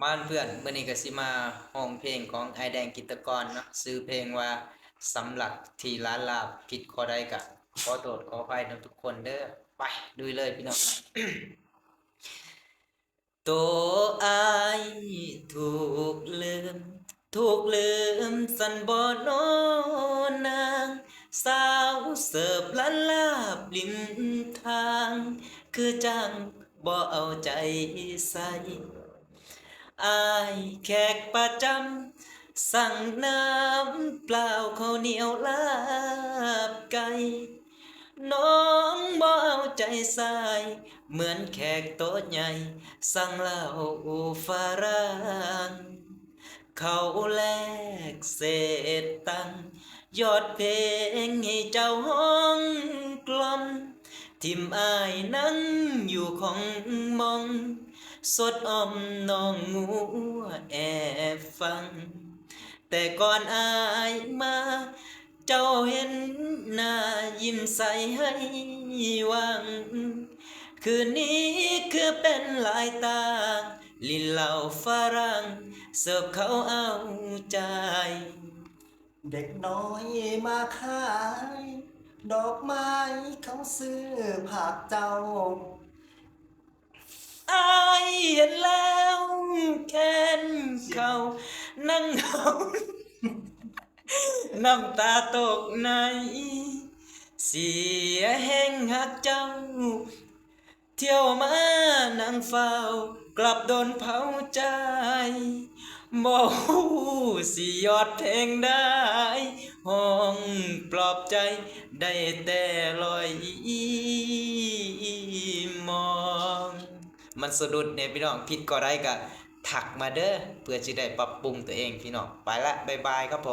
มาเพื่อนเมื่อนี้ก็สิมาห้องเพลงของไอแดงกิตกรเนาะซื้อเพลงว่าสำหรับที่ร้านลาบผิดข้อใดกะขอโทษขออภัยทุกคนเด้อไปดูเลยพี่น้อง ตัวอายถูกลืมถูกลืมสันบ่โนนางสาวเสิร์ฟล้านลาบริมทางคือจังบ่เอาใจใส่ อายแขกประจำสั่งน้ำเปล่าข้าวเหนียวลาบไก่น้องบ่เอาใจใส่เหมือนแขกโต๊ะใหญ่สั่งเหล้าฝรั่งเขาแลกเศษตังค์ยอดเพลงให้เจ้าห้องกลอมทิมอายนั่งอยู่ของมอง สดอมน้องงัวแอบฟังแต่ก่อนอายมาเจ้าเห็นหน้ายิ้มใสให้หวังคืนนี้คือเป็นลายตาลินเหล่าฝรั่งเสิร์ฟเขาเอาใจเด็กน้อยมาขายดอกไม้เขาซื้อผักเจ้าอายเห็นแล้วแค้นเขานั่งเหงา น้ำตาตกในเสียแห้งหักเจ้าเที่ยวมานั่งเฝ้ากลับโดนเผาใจบ่ฮู้สิยอดเพลงได้ห้องปลอบใจได้แต่ลอยมองมันสะดุดเนี่ยพี่น้องผิดก็ได้ก็ถักมาเด้อเพื่อจะได้ปรับปรุงตัวเองพี่น้องไปละบ๊ายบายครับผม